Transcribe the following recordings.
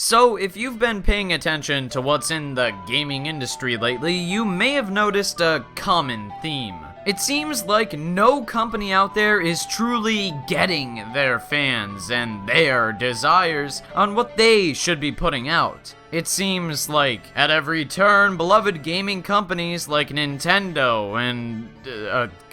So, if you've been paying attention to what's in the gaming industry lately, you may have noticed a common theme. It seems like no company out there is truly getting their fans and their desires on what they should be putting out. It seems like, at every turn, beloved gaming companies like Nintendo and,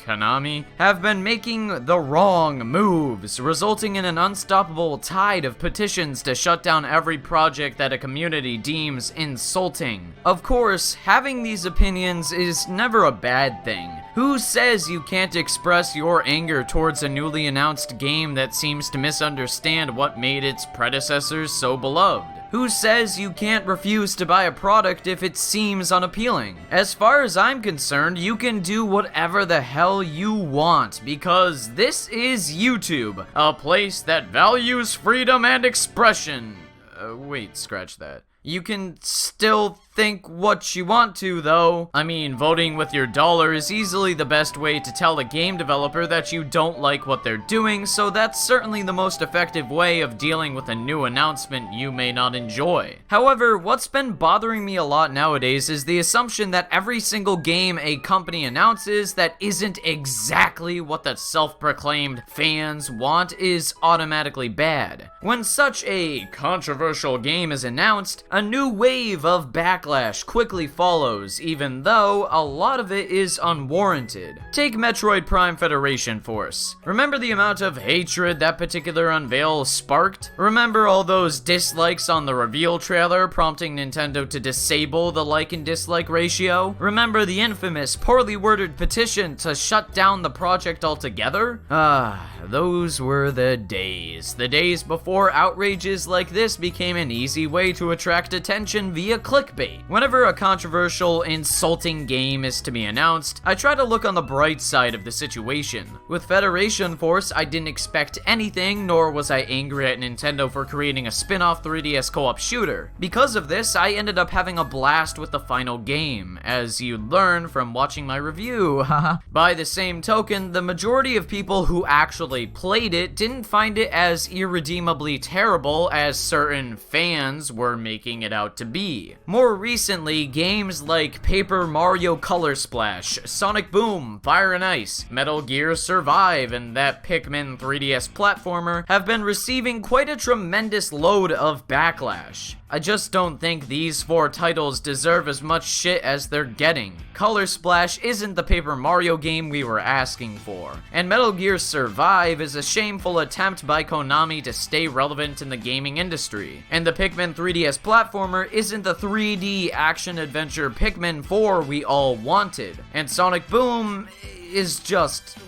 Konami have been making the wrong moves, resulting in an unstoppable tide of petitions to shut down every project that a community deems insulting. Of course, having these opinions is never a bad thing. Who says you can't express your anger towards a newly announced game that seems to misunderstand what made its predecessors so beloved? Who says you can't refuse to buy a product if it seems unappealing? As far as I'm concerned, you can do whatever the hell you want, because this is YouTube, a place that values freedom and expression. Wait, scratch that. You can still think what you want to, though. I mean, voting with your dollar is easily the best way to tell a game developer that you don't like what they're doing, so that's certainly the most effective way of dealing with a new announcement you may not enjoy. However, what's been bothering me a lot nowadays is the assumption that every single game a company announces that isn't exactly what the self-proclaimed fans want is automatically bad. When such a controversial game is announced, a new wave of backlash quickly follows, even though a lot of it is unwarranted. Take Metroid Prime Federation Force. Remember the amount of hatred that particular unveil sparked? Remember all those dislikes on the reveal trailer prompting Nintendo to disable the like and dislike ratio? Remember the infamous, poorly worded petition to shut down the project altogether? Those were the days. The days before outrages like this became an easy way to attract attention via clickbait. Whenever a controversial, insulting game is to be announced, I try to look on the bright side of the situation. With Federation Force, I didn't expect anything, nor was I angry at Nintendo for creating a spin-off 3DS co-op shooter. Because of this, I ended up having a blast with the final game, as you learn from watching my review, haha. By the same token, the majority of people who actually played it didn't find it as irredeemably terrible as certain fans were making it out to be. More recently, games like Paper Mario Color Splash, Sonic Boom, Fire and Ice, Metal Gear Survive, and that Pikmin 3DS platformer have been receiving quite a tremendous load of backlash. I just don't think these 4 titles deserve as much shit as they're getting. Color Splash isn't the Paper Mario game we were asking for, and Metal Gear Survive is a shameful attempt by Konami to stay relevant in the gaming industry. And the Pikmin 3DS platformer isn't the 3D action-adventure Pikmin 4 we all wanted. And Sonic Boom is just,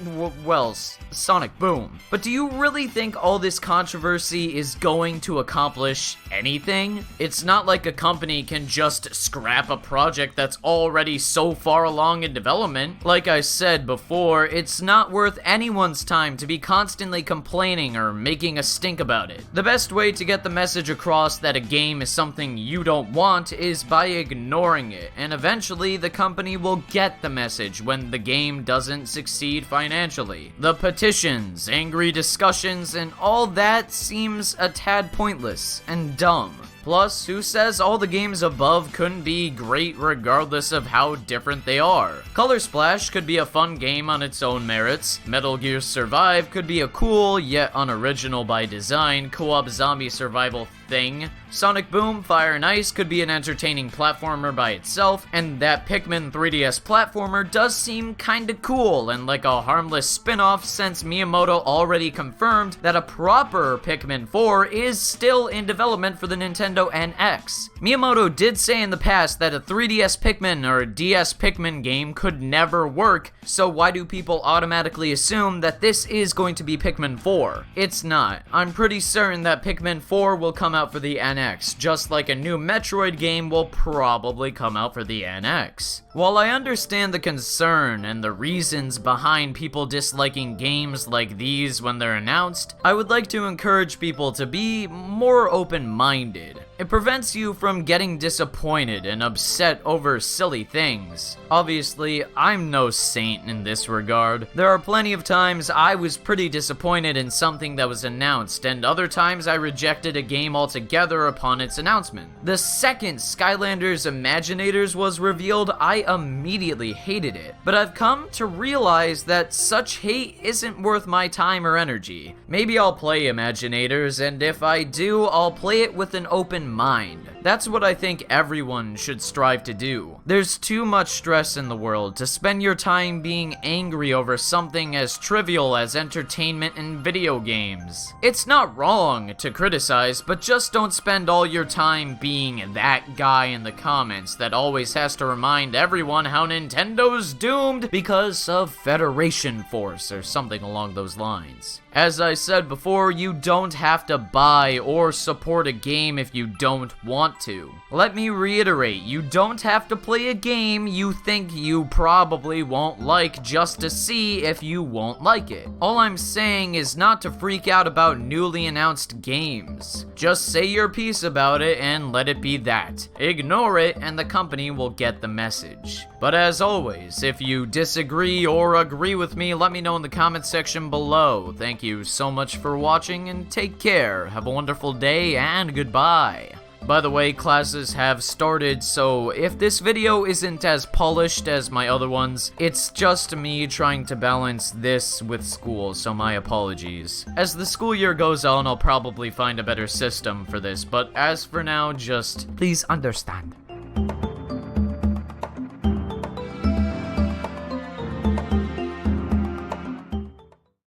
well, Sonic Boom. But do you really think all this controversy is going to accomplish anything? It's not like a company can just scrap a project that's already so far along in development. Like I said before, it's not worth anyone's time to be constantly complaining or making a stink about it. The best way to get the message across that a game is something you don't want is by ignoring it, and eventually the company will get the message when the game doesn't succeed financially. The petitions, angry discussions, and all that seems a tad pointless and dumb. Plus, who says all the games above couldn't be great regardless of how different they are? Color Splash could be a fun game on its own merits. Metal Gear Survive could be a cool, yet unoriginal by design, co-op zombie survival thing. Sonic Boom, Fire and Ice could be an entertaining platformer by itself, and that Pikmin 3DS platformer does seem kinda cool and like a harmless spin-off since Miyamoto already confirmed that a proper Pikmin 4 is still in development for the Nintendo NX. Miyamoto did say in the past that a 3DS Pikmin or a DS Pikmin game could never work, so why do people automatically assume that this is going to be Pikmin 4? It's not. I'm pretty certain that Pikmin 4 will come out for the NX, just like a new Metroid game will probably come out for the NX. While I understand the concern and the reasons behind people disliking games like these when they're announced, I would like to encourage people to be more open-minded. It prevents you from getting disappointed and upset over silly things. Obviously, I'm no saint in this regard. There are plenty of times I was pretty disappointed in something that was announced, and other times I rejected a game altogether upon its announcement. The second Skylanders Imaginators was revealed, I immediately hated it. But I've come to realize that such hate isn't worth my time or energy. Maybe I'll play Imaginators, and if I do, I'll play it with an open mind. That's what I think everyone should strive to do. There's too much stress in the world to spend your time being angry over something as trivial as entertainment and video games. It's not wrong to criticize, but just don't spend all your time being that guy in the comments that always has to remind everyone how Nintendo's doomed because of Federation Force or something along those lines. As I said before, you don't have to buy or support a game if you don't want to. Let me reiterate, you don't have to play a game you think you probably won't like just to see if you won't like it. All I'm saying is not to freak out about newly announced games. Just say your piece about it and let it be that. Ignore it and the company will get the message. But as always, if you disagree or agree with me, let me know in the comment section below. Thank you so much for watching and take care. Have a wonderful day and goodbye. By the way, classes have started, so if this video isn't as polished as my other ones, it's just me trying to balance this with school, so my apologies. As the school year goes on, I'll probably find a better system for this, but as for now, just please understand.